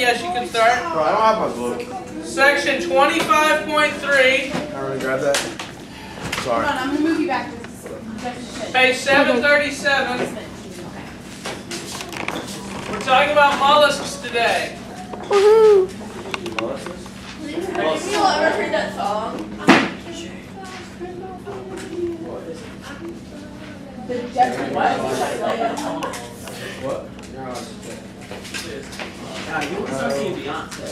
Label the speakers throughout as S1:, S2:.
S1: yes, you can start.
S2: Bro, I don't have my book.
S1: Section 25.3.
S2: I'm gonna grab that. Sorry.
S3: Hold on, I'm gonna move you back.
S1: Page 737. We're talking about mollusks today.
S3: Woohoo! Have you ever heard that song? The Jeffrey
S2: What?
S4: You were seeing Beyonce.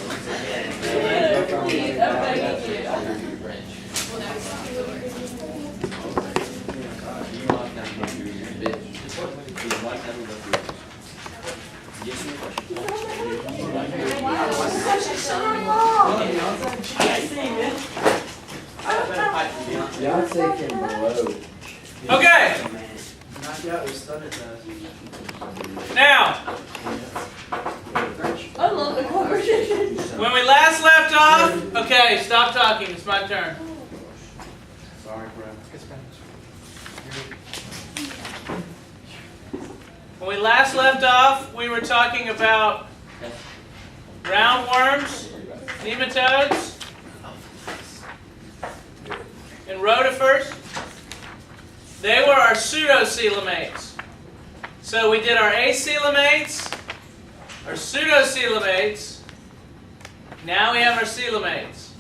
S2: Beyonce can blow.
S1: Okay. Now,
S3: I love the conversation.
S1: when we last left off, okay, stop talking. It's my turn.
S2: Sorry, bro.
S1: When we last left off, we were talking about roundworms, nematodes, and rotifers. They were our pseudocoelomates. So we did our acoelomates, our pseudocoelomates. Now we have our coelomates.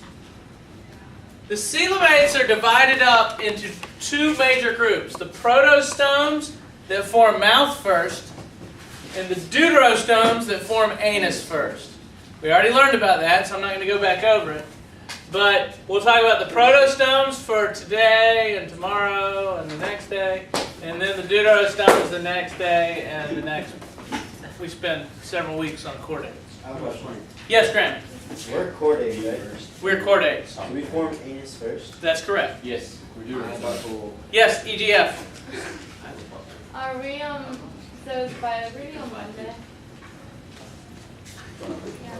S1: The coelomates are divided up into two major groups: the protostomes that form mouth first, and the deuterostomes that form anus first. We already learned about that, so I'm not going to go back over it. But we'll talk about the protostomes for today and tomorrow and the next day, and then the deuterostomes the next day and the next. We spend several weeks on chordates.
S5: I have a question.
S1: Yes, Graham.
S5: We're chordates, right?
S1: We're chordates.
S5: Do we form anus first?
S1: That's correct.
S4: Yes, we're doing it.
S1: Yes, EGF.
S6: Are we, so it's Biology on Monday? Yeah.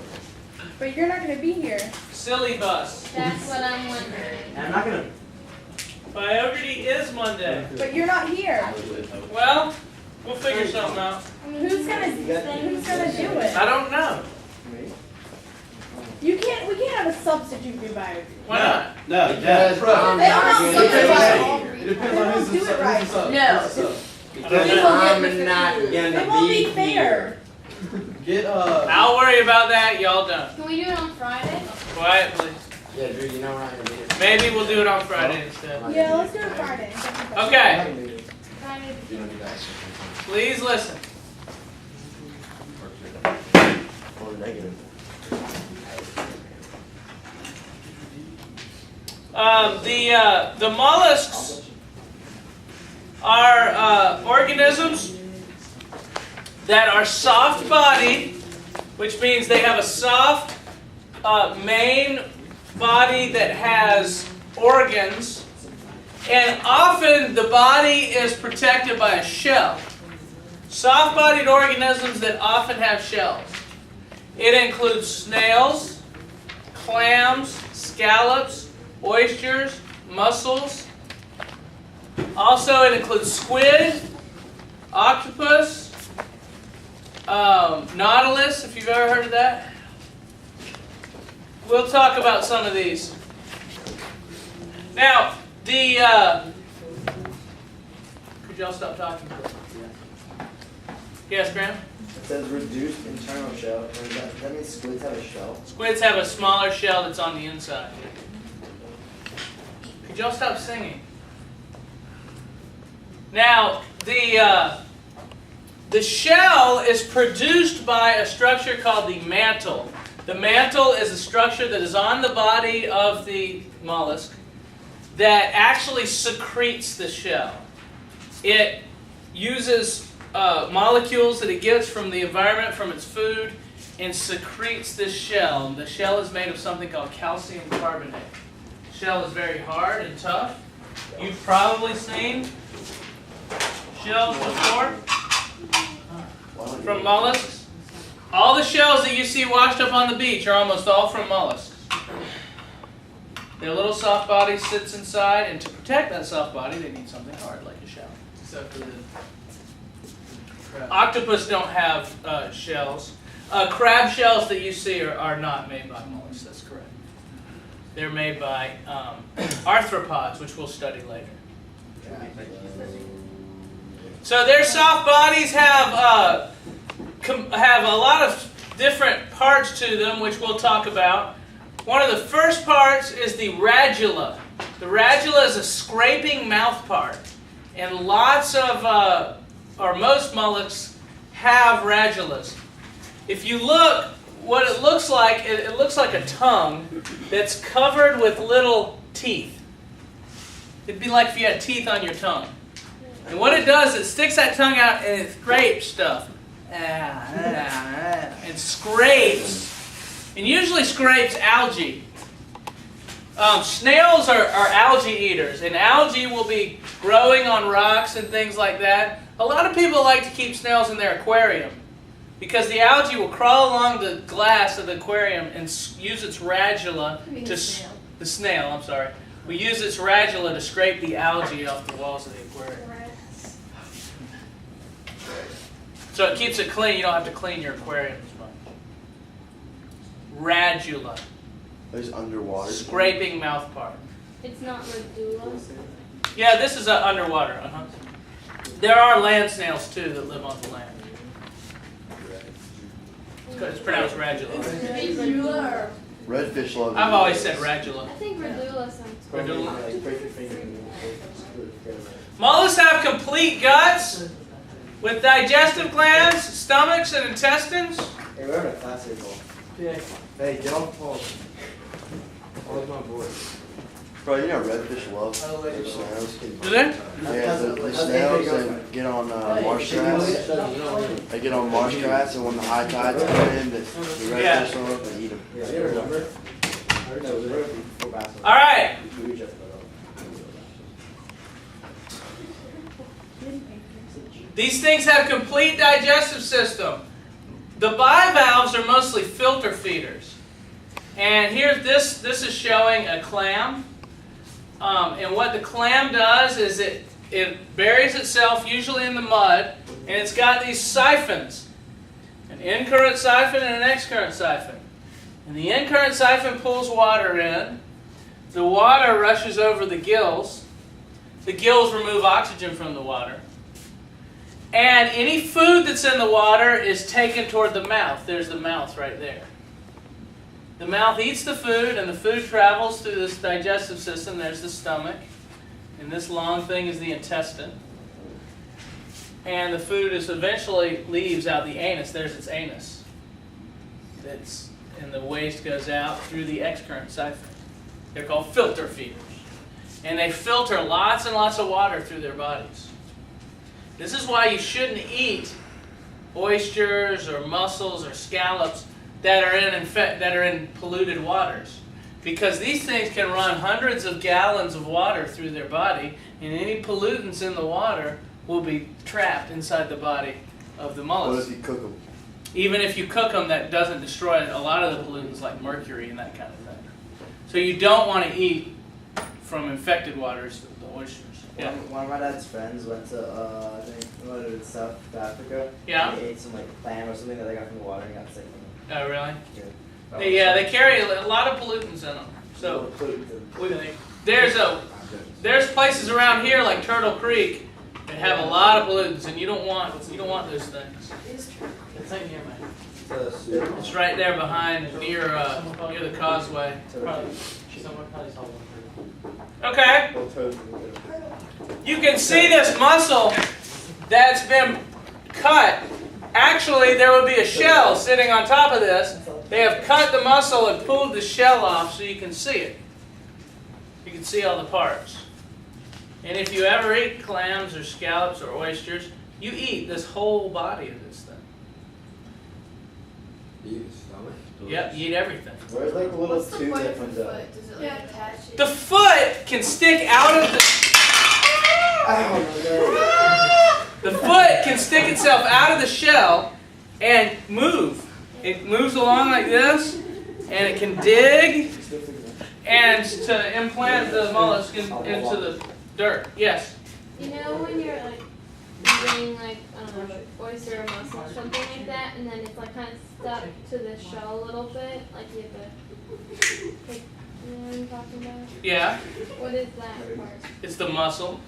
S3: But you're not gonna be here.
S1: Silly bus.
S6: That's what I'm wondering.
S5: I'm not gonna.
S1: Biography is Monday.
S3: But you're not here.
S1: Well, we'll figure something out.
S3: Who's gonna do it?
S1: I don't know.
S5: Me?
S3: We can't have a substitute for biology.
S1: Why not?
S4: No,
S3: They don't have substitute.
S2: It depends on who's
S3: do it right.
S2: who's up.
S3: No.
S5: I'm not
S3: It
S5: gonna
S3: won't be
S5: be
S3: fair.
S2: Get
S1: I'll worry about that. Y'all don't.
S6: Can we do it on Friday?
S1: Quiet, please.
S5: Yeah, Drew, you know we're not gonna be here.
S1: Maybe we'll do it on Friday instead.
S3: Yeah, let's do it Friday.
S1: Okay,
S6: Friday.
S1: please listen.
S5: Or negative.
S1: The mollusks are organisms that are soft-bodied, which means they have a soft main body that has organs, and often the body is protected by a shell. Soft-bodied organisms that often have shells. It includes snails, clams, scallops, oysters, mussels. Also, it includes squid, octopus, nautilus, if you've ever heard of that. We'll talk about some of these. Now, could y'all stop talking? Yes, Graham?
S5: It says reduced internal shell. That means squids have a shell.
S1: Squids have a smaller shell that's on the inside. Could y'all stop singing? Now, the shell is produced by a structure called the mantle. The mantle is a structure that is on the body of the mollusk that actually secretes the shell. It uses molecules that it gets from the environment, from its food, and secretes this shell. The shell is made of something called calcium carbonate. The shell is very hard and tough. You've probably seen shells before from mollusks. All the shells that you see washed up on the beach are almost all from mollusks. Their little soft body sits inside, and to protect that soft body, they need something hard like a shell. Except for the octopus don't have shells. Crab shells that you see are not made by mollusks. That's correct. They're made by arthropods, which we'll study later. So their soft bodies have a lot of different parts to them, which we'll talk about. One of the first parts is the radula. The radula is a scraping mouth part, and lots of, or most mollusks have radulas. If you look, what it looks like a tongue that's covered with little teeth. It'd be like if you had teeth on your tongue. And what it does, it sticks that tongue out and it scrapes stuff. And scrapes. And usually scrapes algae. Snails are algae eaters, and algae will be growing on rocks and things like that. A lot of people like to keep snails in their aquarium because the algae will crawl along the glass of the aquarium and use its radula to the snail. I'm sorry. We use its radula to scrape the algae off the walls of the aquarium. So it keeps it clean. You don't have to clean your aquarium as much. Radula.
S2: There's underwater.
S1: Scraping mouth part.
S6: It's not Radula.
S1: Yeah, this is underwater. There are land snails too that live on the land. It's pronounced radula.
S2: Redfish love.
S1: I've always said radula.
S6: I think Radula sounds
S1: Radula.
S5: Like, break your finger and
S1: Mollusks have complete guts with digestive glands, stomachs, and intestines.
S5: Hey, we're having a class here, Paul.
S4: Yeah.
S5: Hey, get off Paul.
S4: Paul's my boy.
S2: Bro, you know redfish love
S5: Oh, wait,
S2: their snails.
S1: Do they?
S2: Yeah, the snails that get on marsh grass. They get on marsh grass, and when the high tides come in, the redfish
S1: Yeah.
S2: come up and eat them.
S5: Yeah, you remember? I heard that was before basketball.
S1: All right.
S5: We just
S1: These things have complete digestive system. The bivalves are mostly filter feeders. And here, this is showing a clam. And what the clam does is it buries itself usually in the mud, and it's got these siphons. An in-current siphon and an ex-current siphon. And the in-current siphon pulls water in. The water rushes over the gills. The gills remove oxygen from the water. And any food that's in the water is taken toward the mouth. There's the mouth right there. The mouth eats the food, and the food travels through this digestive system. There's the stomach. And this long thing is the intestine. And the food eventually leaves out the anus. There's its anus. And the waste goes out through the excurrent siphon. They're called filter feeders. And they filter lots and lots of water through their bodies. This is why you shouldn't eat oysters or mussels or scallops that are in polluted waters, because these things can run hundreds of gallons of water through their body, and any pollutants in the water will be trapped inside the body of the mollusk.
S2: What if you cook them?
S1: Even if you cook them, that doesn't destroy a lot of the pollutants like mercury and that kind of thing. So you don't want to eat from infected waters, the oysters. Yeah.
S5: One of my dad's friends went to, I think, South Africa.
S1: Yeah.
S5: And they ate some like clam or something that they got from the water and got sick from it.
S1: Oh, really?
S5: Yeah.
S1: They carry a lot of pollutants in them. So there's places around here like Turtle Creek that have a lot of pollutants, and you don't want those things.
S4: It's right here, man.
S1: It's right there behind near the causeway.
S4: Someone probably saw one.
S1: Okay. You can see this mussel that's been cut. Actually, there would be a shell sitting on top of this. They have cut the mussel and pulled the shell off so you can see it. You can see all the parts. And if you ever eat clams or scallops or oysters, you eat this whole body of this thing.
S7: Eat the stomach?
S1: Yep, you eat everything.
S5: Where's like the little
S6: What's the
S5: tube
S6: point
S5: that
S6: of
S5: comes
S6: the
S5: out?
S6: foot? Does it like attach it?
S1: The foot can stick out of the...
S5: Oh
S1: The foot can stick itself out of the shell and move. It moves along like this, and it can dig and to implant the mollusk into the dirt. Yes?
S6: You know when you're like using like, I don't know, oyster or mussel or something like that, and then it's like kind of stuck to the shell a little bit, like you have to, like, you know what I'm talking about?
S1: Yeah,
S6: What is that part?
S1: it's the mussel.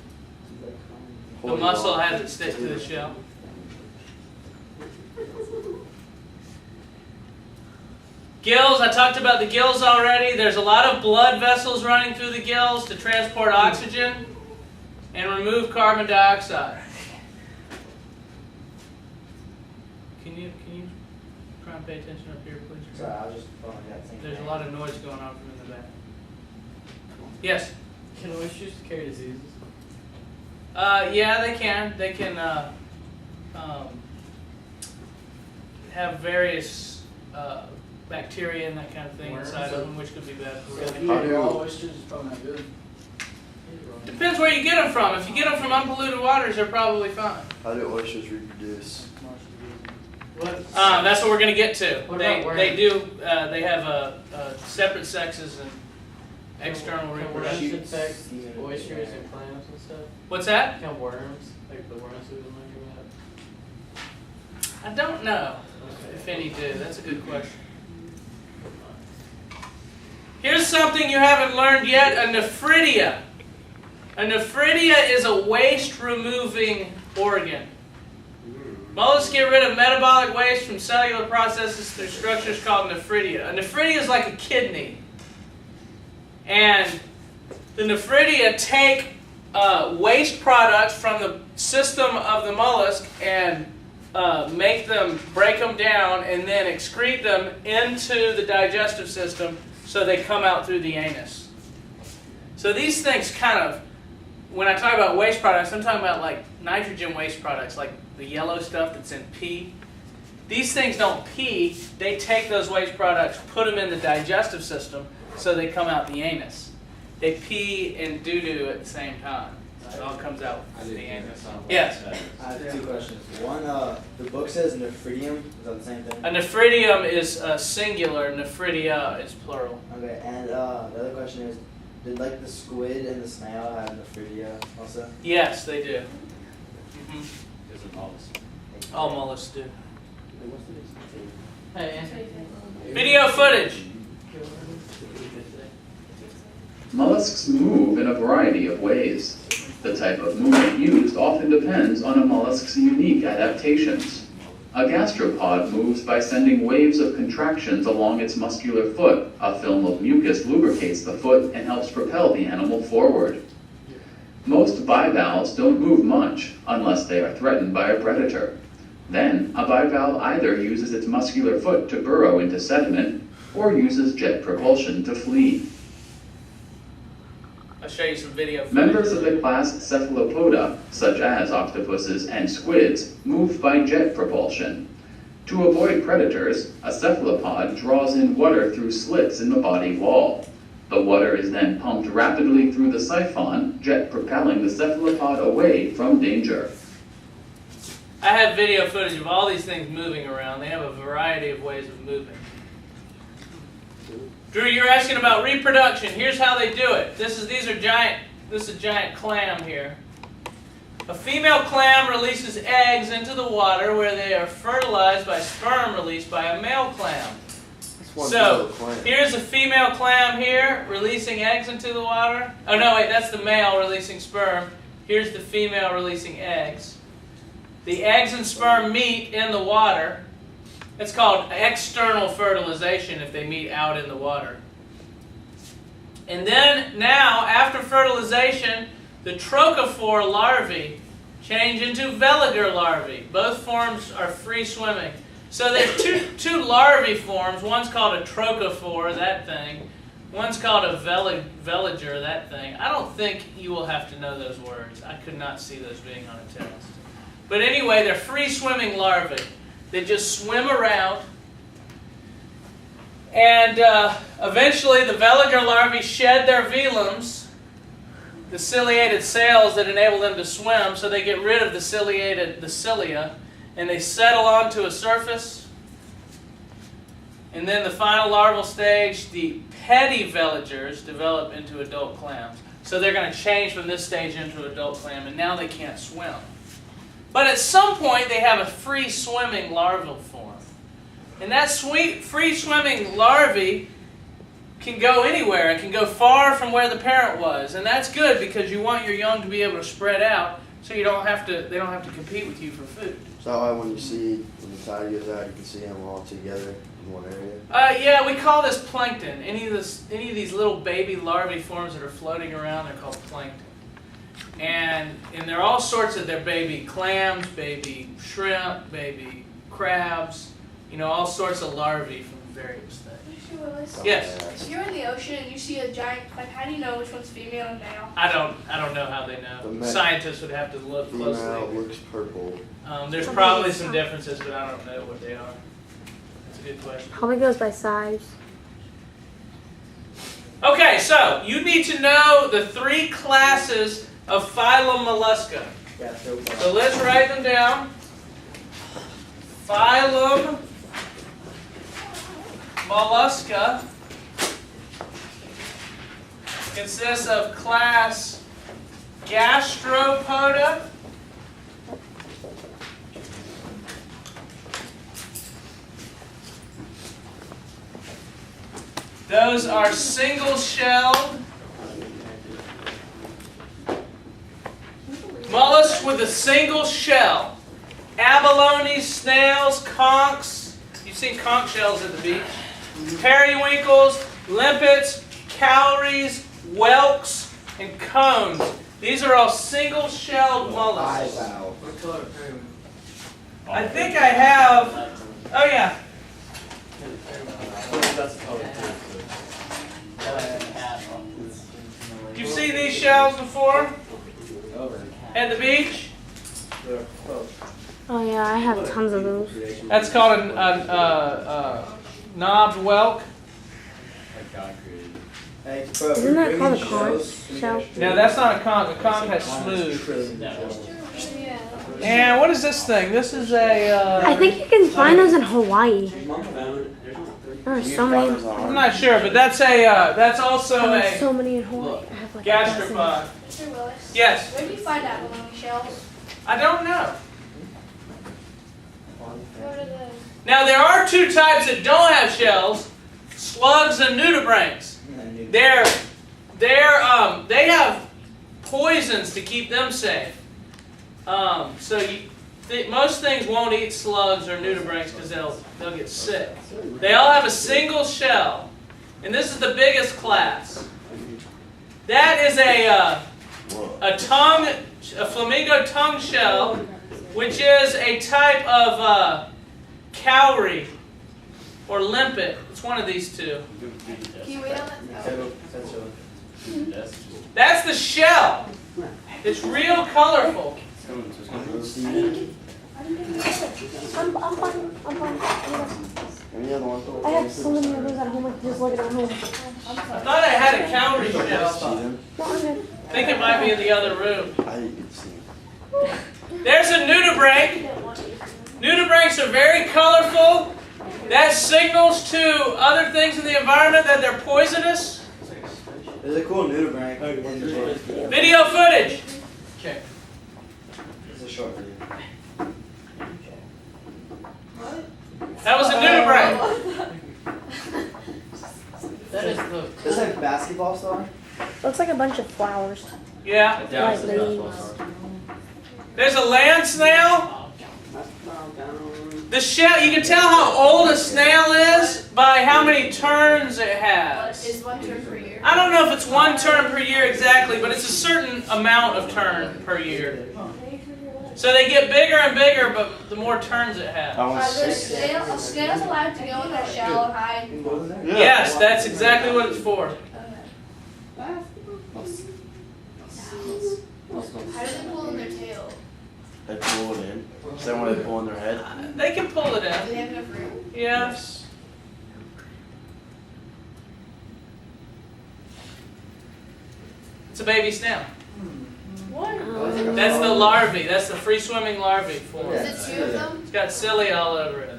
S1: The
S2: Holding
S1: mussel
S2: on.
S1: has it stick to the shell. Gills, I talked about the gills already. There's a lot of blood vessels running through the gills to transport oxygen and remove carbon dioxide. Can you try and pay attention up here, please?
S5: Sorry, I was just following that same
S1: There's a
S5: thing.
S1: lot of noise going on from in the back. Yes?
S4: Can oysters carry diseases?
S1: Yeah, they can. They can have various bacteria and that kind of thing inside of them, which could be bad for
S7: If
S1: you.
S7: you eat raw oysters, it's probably not good.
S1: Depends where you get them from. If you get them from unpolluted waters, they're probably fine.
S2: How do oysters reproduce?
S4: What?
S1: That's what we're going to get to.
S4: What
S1: They
S4: about
S1: they do. They have separate sexes and external
S4: Can
S1: reproduction.
S4: worms infect oysters and clams and stuff?
S1: What's that?
S4: Can worms, like the worms we've been looking at?
S1: I don't know
S4: Okay.
S1: if any do. That's a good question. Here's something you haven't learned yet: a nephridia. A nephridia is a waste-removing organ. Mollusks get rid of metabolic waste from cellular processes through structures called nephridia. A nephridia is like a kidney. And the nephridia take waste products from the system of the mollusk and break them down, and then excrete them into the digestive system so they come out through the anus. So these things kind of, when I talk about waste products, I'm talking about like nitrogen waste products, like the yellow stuff that's in pee. These things don't pee. They take those waste products, put them in the digestive system, so they come out the anus. They pee and doo-doo at the same time. It all comes out the anus. Yes?
S5: I have two questions. One, the book says nephridium. Is that the same thing?
S1: A nephridium is singular, nephridia is plural.
S5: Okay, and the other question is, did like the squid and the snail have nephridia also?
S1: Yes, they do. Mhm.
S7: It's a mollusk.
S1: All mollusks do.
S4: Hey, Anthony.
S1: Video footage.
S8: Mollusks move in a variety of ways. The type of movement used often depends on a mollusk's unique adaptations. A gastropod moves by sending waves of contractions along its muscular foot. A film of mucus lubricates the foot and helps propel the animal forward. Most bivalves don't move much unless they are threatened by a predator. Then, a bivalve either uses its muscular foot to burrow into sediment or uses jet propulsion to flee.
S1: I'll show you some video footage.
S8: Members of the class Cephalopoda, such as octopuses and squids, move by jet propulsion. To avoid predators, a cephalopod draws in water through slits in the body wall. The water is then pumped rapidly through the siphon, jet propelling the cephalopod away from danger.
S1: I have video footage of all these things moving around. They have a variety of ways of moving. Drew, you're asking about reproduction. Here's how they do it. This is a giant clam here. A female clam releases eggs into the water where they are fertilized by sperm released by a male clam.
S2: That's one
S1: So,
S2: little clam.
S1: here's a female clam here releasing eggs into the water. Oh no, wait, that's the male releasing sperm. Here's the female releasing eggs. The eggs and sperm meet in the water. It's called external fertilization if they meet out in the water. And then now, after fertilization, the trochophore larvae change into veliger larvae. Both forms are free swimming. So there's two larvae forms. One's called a trochophore, that thing. One's called a veliger, that thing. I don't think you will have to know those words. I could not see those being on a test. But anyway, they're free swimming larvae. They just swim around. And eventually the veliger larvae shed their velums, the ciliated sails that enable them to swim, so they get rid of the cilia, and they settle onto a surface. And then the final larval stage, the pediveligers develop into adult clams. So they're going to change from this stage into adult clam, and now they can't swim. But at some point, they have a free-swimming larval form. And that free-swimming larvae can go anywhere. It can go far from where the parent was. And that's good because you want your young to be able to spread out so they don't have to compete with you for food.
S2: So when the tide goes out, you can see them all together in one area?
S1: Yeah, we call this plankton. Any of these little baby larvae forms that are floating around, they're called plankton. And there are all sorts of their baby clams, baby shrimp, baby crabs, all sorts of larvae from various things.
S3: Mr. Willis,
S1: Yes.
S3: if you're in the ocean and you see a giant, how do you know which one's female and male?
S1: I don't know how they know. Scientists would have to look
S2: Female
S1: closely.
S2: looks purple.
S1: There's probably some differences, but I don't know what they are. That's a good question.
S9: Probably goes by size.
S1: Okay, so you need to know the 3 classes of Phylum Mollusca.
S5: Yeah, so far.
S1: So let's write them down. Phylum Mollusca consists of class Gastropoda, those are single-shelled mollusks with a single shell. Abalones, snails, conchs. You've seen conch shells at the beach. Periwinkles, limpets, cowries, whelks, and cones. These are all single-shelled mollusks.
S5: Wow.
S4: What color are periwinkles?
S1: I think I have. Oh yeah.
S7: That's the color too.
S1: You've seen these shells before at the beach?
S9: Oh yeah, I have tons of those.
S1: That's called a knobbed whelk.
S5: Hey, bro,
S9: Isn't that called a
S5: bringing
S9: conch
S5: shows,
S9: shell?
S1: No, that's not a conch. A conch has smooth.
S6: Yeah.
S1: And what is this thing? This is a.
S9: I think you can find those in Hawaii. There are so many.
S1: I'm not sure, but that's a. That's also
S9: There's
S1: a
S9: so many in Hawaii. I have like a dozen.
S1: gastropod.
S3: Mr. Willis,
S1: Yes.
S3: where do you find abalone shells?
S1: I don't know.
S6: What are those?
S1: Now there are 2 types that don't have shells: slugs and nudibranchs. They have poisons to keep them safe. Most things won't eat slugs or nudibranchs because they'll get sick. They all have a single shell, and this is the biggest class. That is a flamingo tongue shell, which is a type of cowrie or limpet. It's one of these 2.
S3: Can you wait on that?
S1: That's the shell. It's real colorful.
S9: I'm fine.
S2: Any other one?
S9: I have so many of those at home. I can just look at them at home.
S1: I thought I had a cowrie shell.
S2: See them?
S9: No, I'm good.
S1: I think it might be in the other room.
S2: I didn't see them.
S1: There's a nudibranch. Nudibranchs are very colorful. That signals to other things in the environment that they're poisonous.
S5: There's a cool nudibranch in the book.
S1: Video footage. Okay.
S5: It's a short video.
S1: That was a nudibranch.
S4: That is the.
S5: It's like basketball star.
S9: Looks like a bunch of flowers.
S1: Yeah.
S9: Like leaves.
S1: There's a land snail. The shell, you can tell how old a snail is by how many turns it has.
S3: Is 1 turn per year?
S1: I don't know if it's 1 turn per year exactly, but it's a certain amount of turn per year. So they get bigger and bigger, but the more turns it has.
S3: A snail's allowed to go in their shell and hide.
S1: Yes, that's exactly what it's for.
S3: How do they pull in their tail?
S2: They pull it in. Same way they pull in their head.
S1: They can pull it
S3: Do they
S1: in.
S3: have enough room?
S1: Yes. It's a baby snail.
S3: What?
S1: That's the larvae. That's the free-swimming larvae form.
S3: Is it 2 of them?
S1: It's got cilia all over it.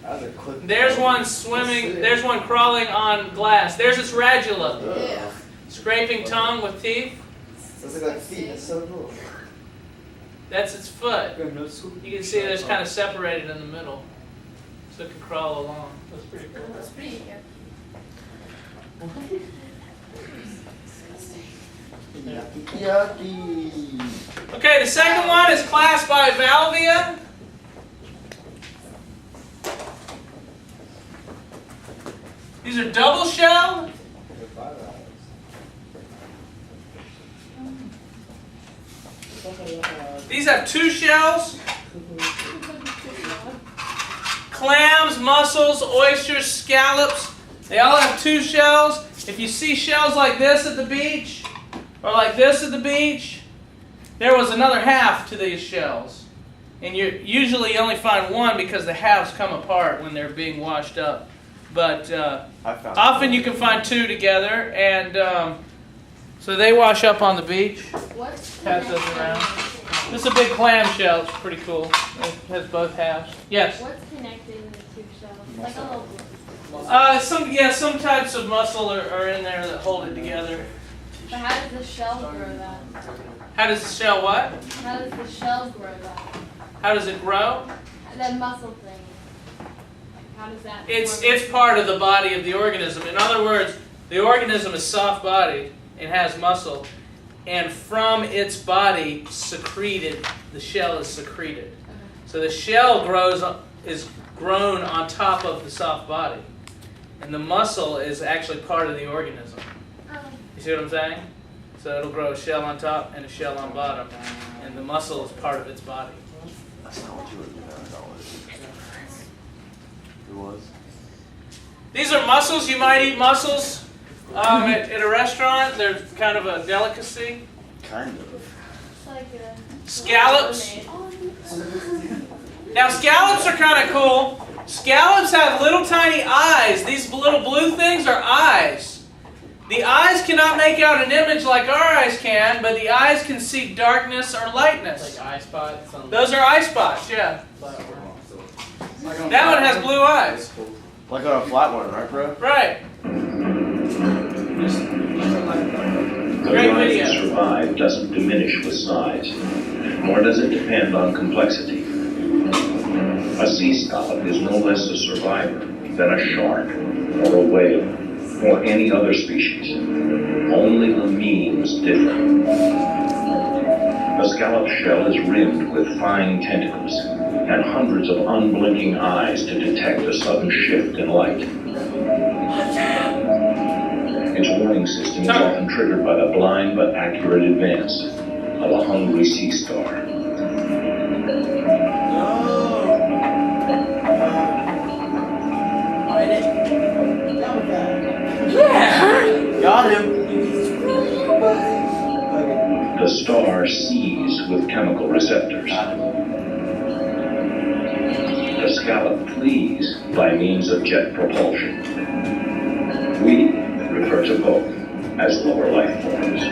S5: That was a quick.
S1: There's one swimming. There's one crawling on glass. There's its radula.
S3: Yeah.
S1: Scraping tongue with teeth.
S5: Those look like feet. That's so cool.
S1: That's its foot. You can see that it's kind of separated in the middle, so it can crawl along. That's pretty cool.
S3: That's pretty cute.
S2: Yucky.
S1: Okay, the second one is class Bivalvia. These are double shell. These have 2 shells. Clams, mussels, oysters, scallops, they all have 2 shells. If you see shells like this at the beach, or like this at the beach, there was another half to these shells. And you usually only find one because the halves come apart when they're being washed up. But often you can find 2 together, and so they wash up on the beach.
S6: What's
S1: Pass those around. This is a big clam shell. It's pretty cool. It has both halves. Yes.
S6: What's connecting the 2 shells? Like a little.
S1: Some types of mussel are in there that hold it together.
S6: But how does the shell grow that?
S1: How does the shell what?
S6: How does the shell grow that?
S1: How does it grow?
S6: That muscle thing. How does that?
S1: It's part of the body of the organism. In other words, the organism is soft-bodied and has muscle, and from its body secreted, the shell is secreted. So the shell is grown on top of the soft body, and the muscle is actually part of the organism. You see what I'm saying? So it'll grow a shell on top and a shell on bottom, and the muscle is part of its body.
S2: That's not what you would do. It was.
S1: These are mussels. You might eat mussels at a restaurant. They're kind of a delicacy.
S2: Kind of.
S6: It's like a
S1: Scallops. Now scallops are kind of cool. Scallops have little tiny eyes. These little blue things are eyes. The eyes cannot make out an image like our eyes can, but the eyes can see darkness or lightness.
S4: Like eye spots.
S1: Those are eye spots, yeah. That one has blue eyes.
S2: Like on a flat one, right, bro?
S1: Right.
S10: The
S1: Great
S10: right
S1: video.
S10: to survive doesn't diminish with size, nor does it depend on complexity. A sea scallop is no less a survivor than a shark, or a whale, or any other species. Only the means differ. A scallop shell is rimmed with fine tentacles and hundreds of unblinking eyes to detect a sudden shift in light. Its warning system is often triggered by the blind but accurate advance of a hungry sea star.
S2: Yeah! Got him!
S10: The star sees with chemical receptors. The scallop flees by means of jet propulsion. We refer to both as lower life forms.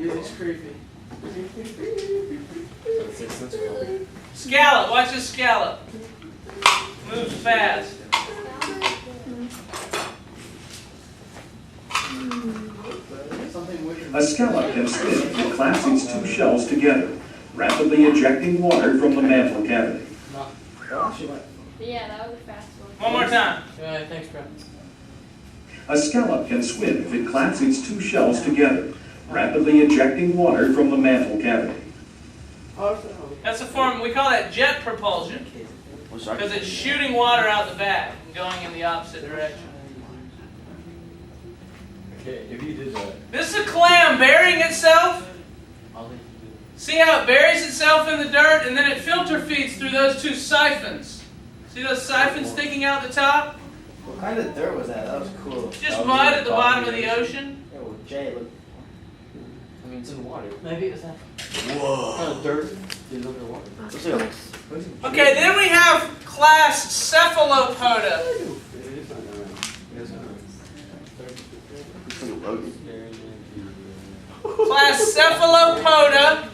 S4: It's creepy.
S1: Scallop. Watch this scallop. Moves fast.
S11: A scallop can swim if it clasps its 2 shells together, rapidly ejecting water from the mantle cavity.
S6: Yeah, that was a fast one.
S1: One more time.
S4: Yeah, thanks, bro.
S11: A scallop can swim if it clasps its 2 shells together, rapidly ejecting water from the mantle cavity.
S1: That's a form, we call that jet propulsion, because it's shooting water out the back and going in the opposite direction.
S7: Okay, if you did that.
S1: This is a clam burying itself. See how it buries itself in the dirt and then it filter feeds through those 2 siphons. See those siphons sticking out the top?
S5: What kind of dirt was that? That was cool.
S1: Just mud at the bottom of the ocean.
S5: Yo, Jay, look.
S4: I mean, it's in water. Maybe it's not.
S2: Whoa.
S4: Kind of dirt. It's underwater.
S1: Okay, then we have class Cephalopoda. Class Cephalopoda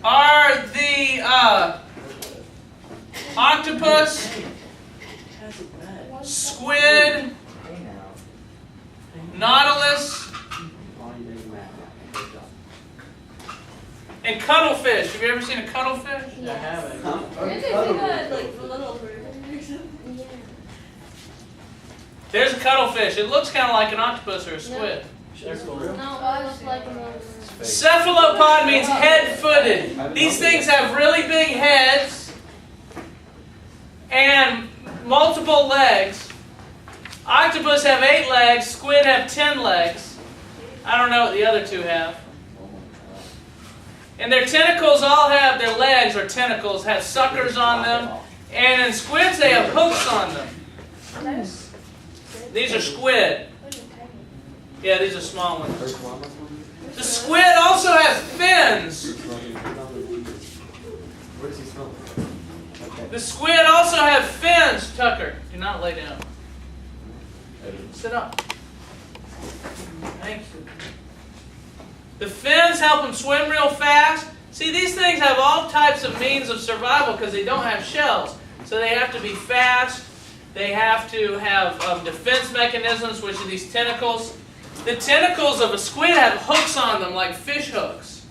S1: are the Octopus squid, nautilus, and cuttlefish. Have you ever seen a cuttlefish?
S4: I haven't.
S1: There's a cuttlefish. It looks kind of like an octopus or a squid.
S4: They're cool.
S6: No, it looks like a
S1: Cephalopod means head-footed. These things have really big heads and multiple legs. Octopus have 8 legs. Squid have 10 legs. I don't know what the other two have. And their tentacles all have, their legs or tentacles have suckers on them. And in squids they have hooks on them. These are squid. Yeah, these are small ones. The squid also has fins. The squid also have fins, Tucker. Do not lay down. Sit up. Thank you. The fins help them swim real fast. See, these things have all types of means of survival because they don't have shells. So they have to be fast. They have to have defense mechanisms, which are these tentacles. The tentacles of a squid have hooks on them, like fish hooks.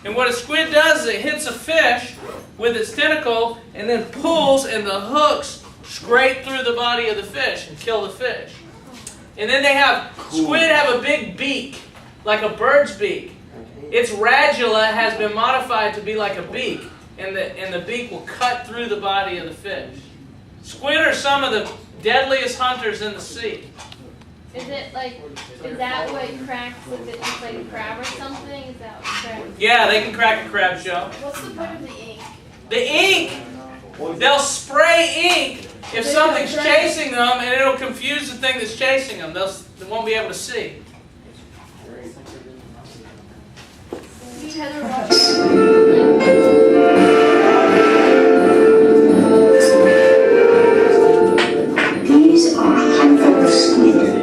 S1: And what a squid does is it hits a fish with its tentacle and then pulls, and the hooks scrape through the body of the fish and kill the fish. And then they have, squid have a big beak, like a bird's beak. Its radula has been modified to be like a beak, and the beak will cut through the body of the fish. Squid are some of the deadliest hunters in the sea.
S6: Is it like, is that what cracks if it's just like a crab or something? Is that what cracks?
S1: Yeah, they can crack a crab shell.
S6: What's the point of the ink?
S1: The ink, they'll spray ink if something's chasing them, and it'll confuse the thing that's chasing them. They won't be able to see.
S12: These are humble squid.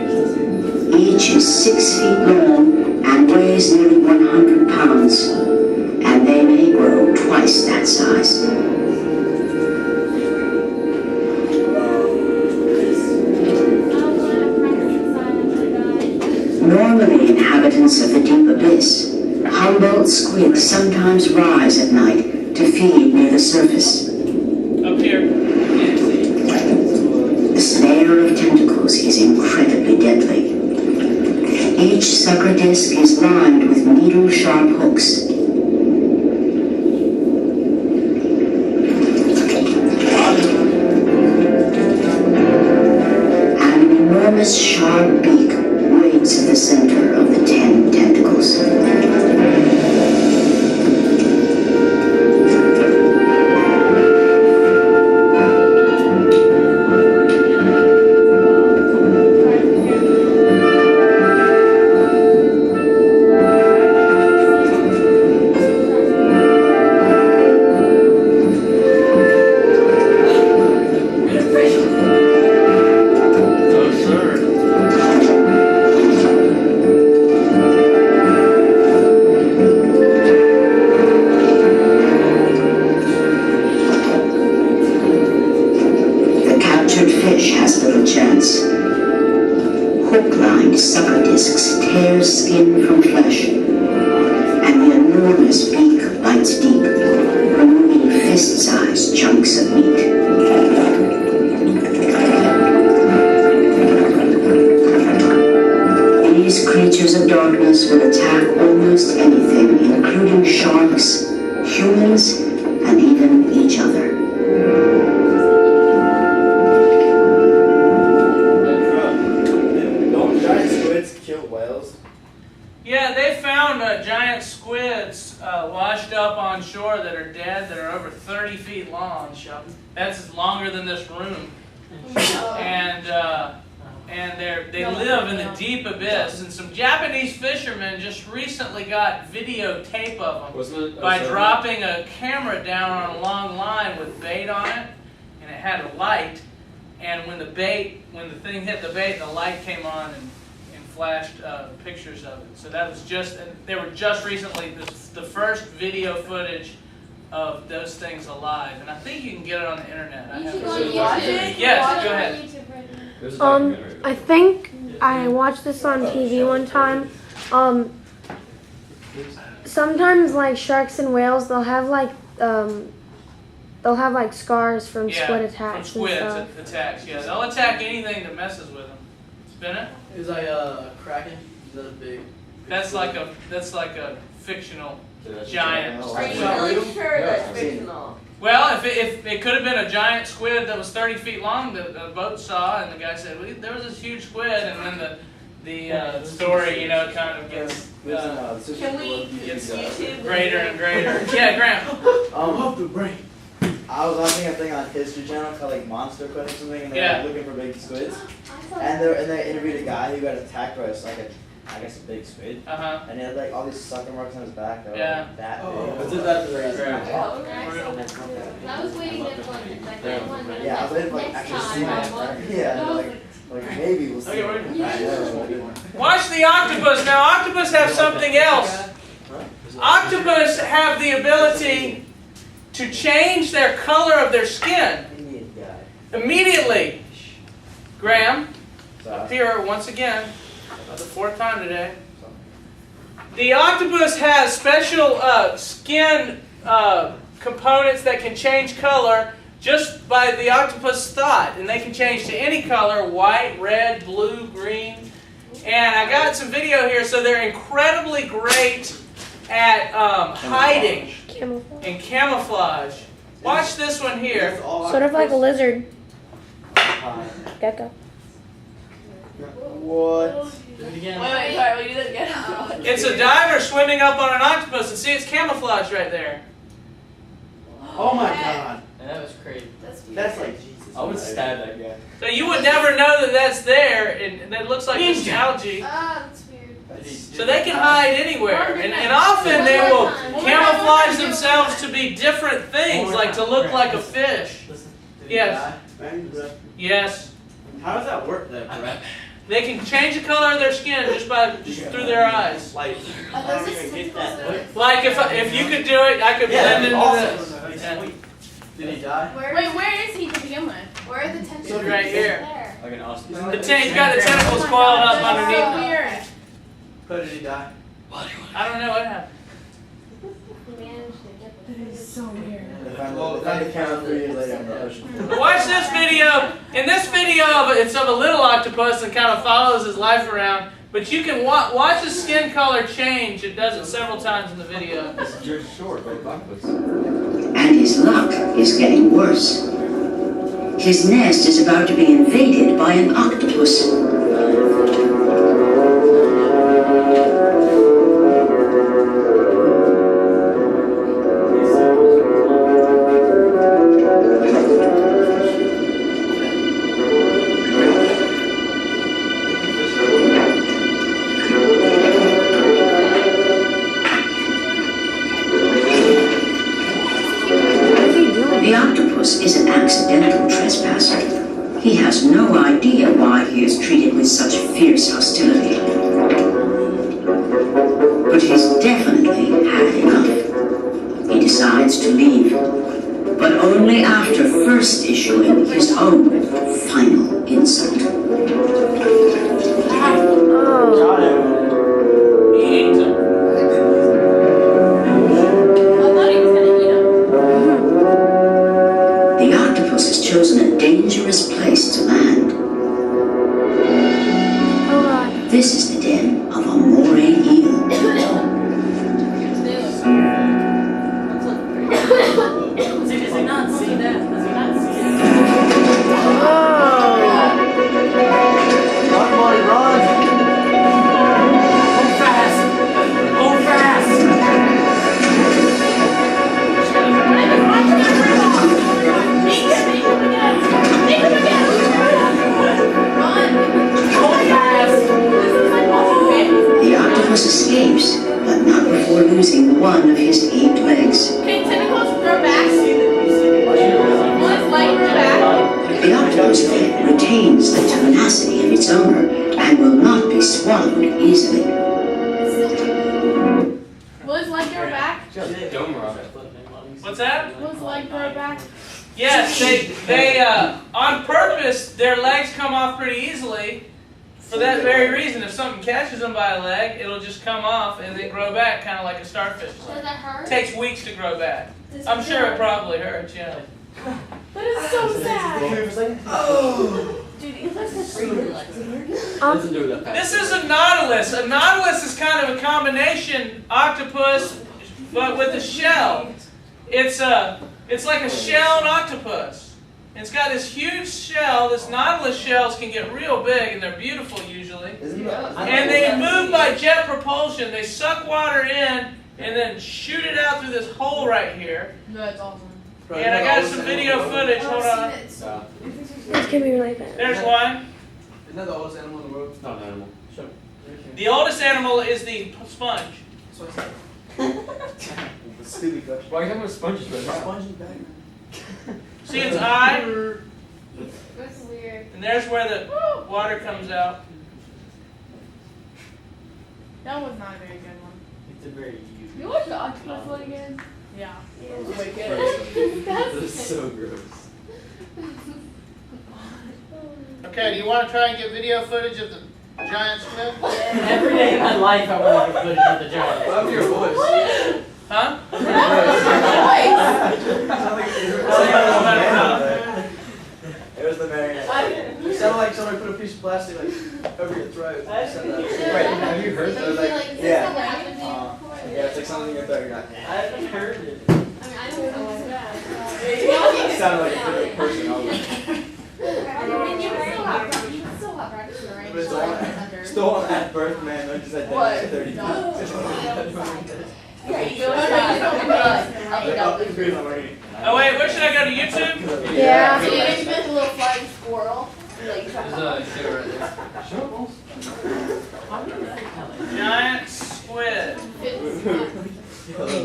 S12: Each is 6 feet long and weighs nearly 100 pounds, and they may grow twice that size. Normally inhabitants of the deep abyss, humboldt squid sometimes rise at night to feed near the surface.
S1: Up here.
S12: The snare of tentacles is incredibly deadly. Each sucker disc is lined with needle-sharp hooks. An enormous sharp beak waits at the center of the 10 tentacles. Hook-lined sucker discs tear skin from flesh, and the enormous beak bites deep, removing fist-sized chunks of meat. These creatures of darkness will attack almost anything, including sharks, humans, and even each other.
S1: Yeah, they found giant squids washed up on shore that are dead, that are over 30 feet long. That's longer than this room. And they live in the deep abyss. And some Japanese fishermen just recently got videotape of them by dropping a camera down on a long line with bait on it, and it had a light. And when the thing hit the bait, the light came on and flashed pictures of it. So that was they were just recently the first video footage of those things alive. And I think you can get it on the internet.
S6: You should go on YouTube.
S1: Yes, go ahead.
S7: There's a documentary about
S9: I
S7: it.
S9: think I watched this on TV one time. Sometimes like sharks and whales, they'll have like scars from squid attacks
S1: from squid
S9: and stuff.
S1: attacks. Yeah, they'll attack anything that messes with them. Spin it.
S4: Is a kraken? Is that a big?
S1: That's like a fictional
S7: That's
S1: giant.
S5: Oh,
S3: Are you
S5: wow.
S3: really sure that's
S5: I've seen it.
S3: fictional?
S1: Well, if it could have been a giant squid that was 30 feet long, the boat saw, and the guy said, well, there was this huge squid, and then the story, you know, kind of gets
S3: Can we
S1: gets
S3: YouTube
S1: greater and greater. Yeah, Graham.
S5: I was watching a thing on History Channel called like Monster Quest or something, and they
S1: Yeah.
S5: were looking for big squids.
S6: I
S5: And they interviewed a guy who got attacked by I guess a big squid. And he had like all these sucker marks on his back that were like that big.
S4: What's it that crazy?
S6: I was waiting there for like that one. But
S5: Yeah, I was waiting for like
S6: next
S5: actually see
S6: time,
S5: that. Yeah, like maybe we'll see.
S1: Watch the octopus. Now, octopus have something else. Octopus have the ability to change their color of their skin immediately. Graham, up here once again, for the fourth time today. The octopus has special skin components that can change color just by the octopus thought, and they can change to any color: white, red, blue, green. And I got some video here, so they're incredibly great at hiding and camouflage. Watch this one here.
S9: Sort of like a lizard. Gecko.
S5: What?
S3: Wait, sorry, we didn't get it.
S1: It's a diver swimming up on an octopus, and see, it's camouflage right there.
S5: Oh my god.
S4: And that was crazy.
S5: That's like Jesus.
S7: I would stab that guy.
S1: So you would never know that that's there, and it looks like this algae.
S6: Ah, that's weird.
S1: So they can hide anywhere, and often they will camouflage themselves to be different things, like to look like a fish. Yes. Yes.
S5: How does that work then, Brett?
S1: They can change the color of their skin just through their eyes.
S5: Like,
S6: Are those just tentacles?
S1: Like if you could do it, I could blend into this. Yeah.
S5: Did he die?
S3: Wait, where is he to begin with?
S6: Where are the tentacles?
S1: Right here.
S6: There.
S7: Like an ostrich.
S1: He's got the tentacles coiled up underneath
S3: So
S1: him.
S3: weird.
S5: How did he die?
S1: I don't know what happened.
S6: He managed to get the
S3: That is so weird.
S5: They found the camera 3 years later on the ocean.
S1: But watch this video. In this video, it's of a little octopus and kind of follows his life around. But you can watch his skin color change. It does it several times in the video.
S7: You're short, like octopus.
S12: And his luck is getting worse. His nest is about to be invaded by an octopus. The octopus is an accidental trespasser. He has no idea why he is treated with such fierce hostility. But he's definitely had enough. He decides to leave, but only after first issuing his own final insult.
S1: He ate them.
S3: I thought he was gonna eat him.
S12: The octopus has chosen a dangerous place to land.
S9: Oh god.
S12: This is the den of a moray eel.
S3: Does he not see that? Does he not see it?
S5: Run, boy, run!
S3: Hold fast! Hold fast! Make him again! Make him again! Run! Hold fast! This is like watching babies.
S12: The octopus escapes, but not before losing one of his 8 legs.
S3: Can tentacles grow back? Will its leg grow back?
S12: The octopus then retains the tenacity of its owner and will not be swallowed easily.
S3: Will his leg grow back?
S7: Dome rock.
S1: What's that?
S3: Will his leg grow back?
S1: Yes, they on purpose, their legs come off pretty easily. For that very reason, if something catches them by a leg, it'll just come off and then grow back, kind of like a starfish.
S6: Does that hurt?
S1: It takes weeks to grow back. I'm sure it probably hurts, yeah.
S3: But it's so sad.
S5: Oh.
S3: Dude, he looks like
S1: This is a nautilus. A nautilus is kind of a combination octopus, but with a shell. It's like a shelled octopus. It's got this huge shell. This nautilus shells can get real big, and they're beautiful usually. And they move by jet propulsion. They suck water in and then shoot it out through this hole right here.
S3: That's awesome.
S1: And I got some video footage. Hold on.
S9: This can be really bad.
S1: There's one.
S4: Isn't that the oldest animal in the world?
S7: It's not an animal.
S4: Sure.
S1: The oldest animal is the sponge.
S5: Stupid question.
S7: Why are you talking about sponges right now?
S5: Sponge in the back.
S1: See its eye?
S6: That's weird.
S1: And there's where the water comes out.
S3: That was not a very good one.
S7: It's a very huge.
S3: You watched the octopus one again? Yeah. It was way good.
S7: This is so gross.
S1: Okay, do you want to try and get video footage of the giant squid?
S13: Every day of my life I want to get footage of the giant.
S4: Love your voice.
S1: Huh?
S5: It was the marionette. You sounded like somebody put a piece of plastic like over your throat.
S7: Wait, have you heard
S5: It was
S7: that?
S5: like, yeah, it's like something in your throat. You're not.
S13: I haven't heard it.
S6: I mean, I don't know what's that.
S5: It sounded like a different person.
S6: Still have practice in the rain.
S5: But it's still on at birth, man. I just had that 30
S3: Yeah, you go
S1: Oh wait, where should I go to YouTube?
S9: Yeah.
S3: So you get to make a little flying squirrel. Like,
S4: There's a show right there.
S1: Giant squid.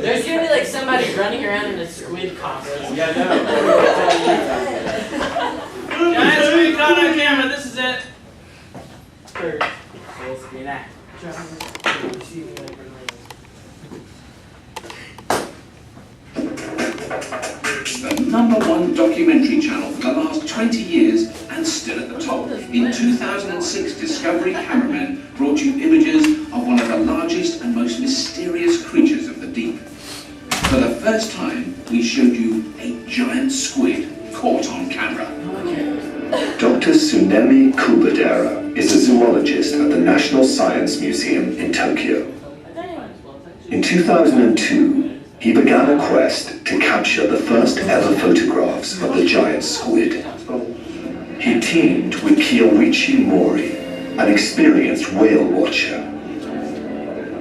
S13: There's gonna be like somebody running around in a squid costume.
S5: Yeah,
S1: Giant squid caught on camera. This is it.
S13: Full screen act.
S8: The #1 documentary channel for the last 20 years and still at the top. In 2006, Discovery cameramen brought you images of one of the largest and most mysterious creatures of the deep. For the first time, we showed you a giant squid caught on camera.
S11: Dr. Tsunemi Kubadera is a zoologist at the National Science Museum in Tokyo. In 2002, he began a quest to capture the first ever photographs of the giant squid. He teamed with Kiyoichi Mori, an experienced whale watcher.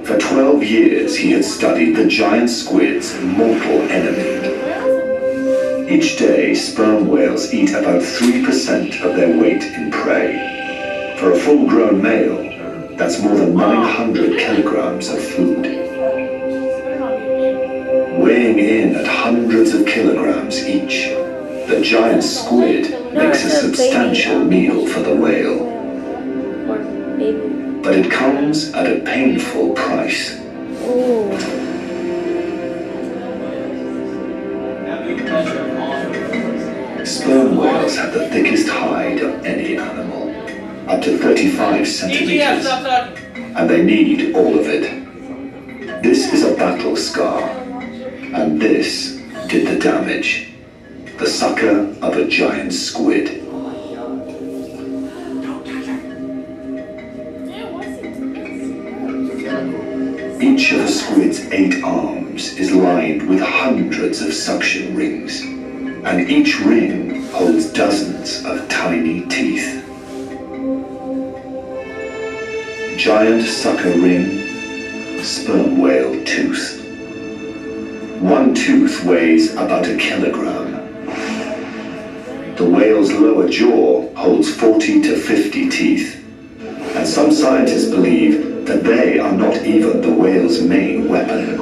S11: For 12 years, he had studied the giant squid's mortal enemy. Each day, sperm whales eat about 3% of their weight in prey. For a full-grown male, that's more than 900 kilograms of food. Weighing in at hundreds of kilograms each, the giant squid makes a substantial meal for the whale. But it comes at a painful price. Sperm whales have the thickest hide of any animal, up to 35 centimeters, and they need all of it. This is a battle scar, and this did the damage. The sucker of a giant squid. Each of the squid's 8 arms is lined with hundreds of suction rings, and each ring holds dozens of tiny teeth. Giant sucker ring, sperm whale tooth. One tooth weighs about a kilogram. The whale's lower jaw holds 40 to 50 teeth, and some scientists believe that they are not even the whale's main weapon.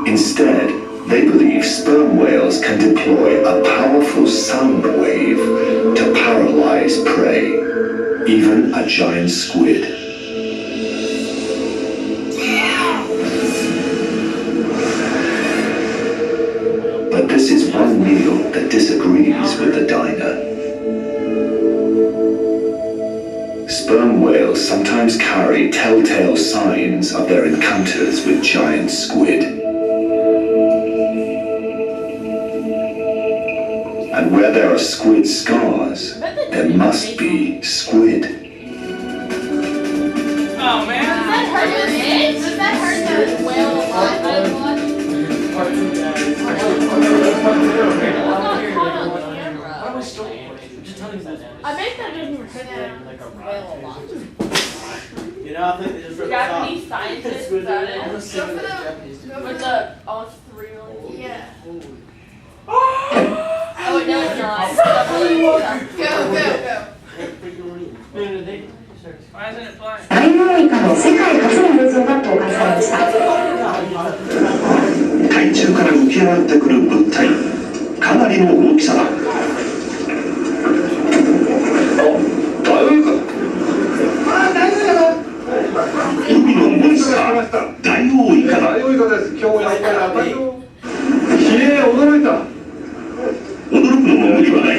S11: Instead, they believe sperm whales can deploy a powerful sound wave to paralyze prey, even a giant squid. But this is the diner. Sperm whales sometimes carry telltale signs of their encounters with giant squid. And where there are squid scars, there must be squid.
S1: Oh man.
S6: Does that hurt the eggs? Does that hurt the whale a lot? I bet that doesn't hurt the whale a lot.
S5: You know, I think they just ripped it off.
S3: Japanese scientists, is that it?
S5: Go for
S3: With the all 3 million.
S6: Yeah.
S3: Oh wait, no, it's not.
S6: Go.
S1: Why isn't it playing?
S9: ダイオウイカの世界初の映像が公開されました。
S11: 海中から浮き上がってくる物体、かなりの大きさだ。ダイオウイカ。海のモンスター、ダイオウイカだ。
S14: ダイオウイカです。今日やっぱり当たりを。きれい、驚いた。
S11: 驚くのも無理はない。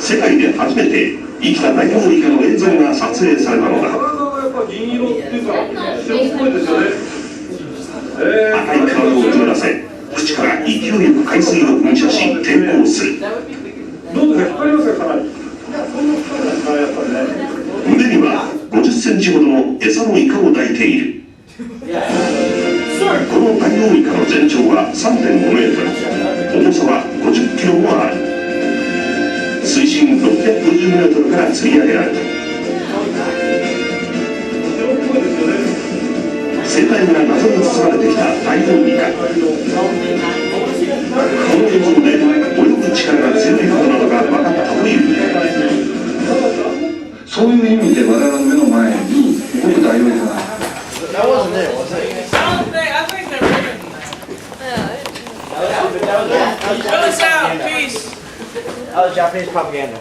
S11: 世界で初めて生きたダイオウイカの映像が撮影されたのだ。
S14: 体がやっぱ銀色っていうか白っぽいですよね。
S11: 赤い体をうつらせ、口から勢いよく海水を噴射し抵抗する。
S14: どうですか、光りますか、かなり。やっぱりね。
S11: 腕には50センチほどの餌のイカを抱いている。このダイオウイカの全長は 3.5 メートル、重さは50キロもある。水深650メートルから釣り上げられた。生態が謎に包まれてきたダイオウイカ。この映像で泳ぐ力が強いことなどが分かったという。
S14: そういう意味で我々の目の前に動くダイオウイカが。
S2: That wasn't it, was it?
S1: I think they're bigger than that. Fill us out, peace.
S5: That was Japanese propaganda.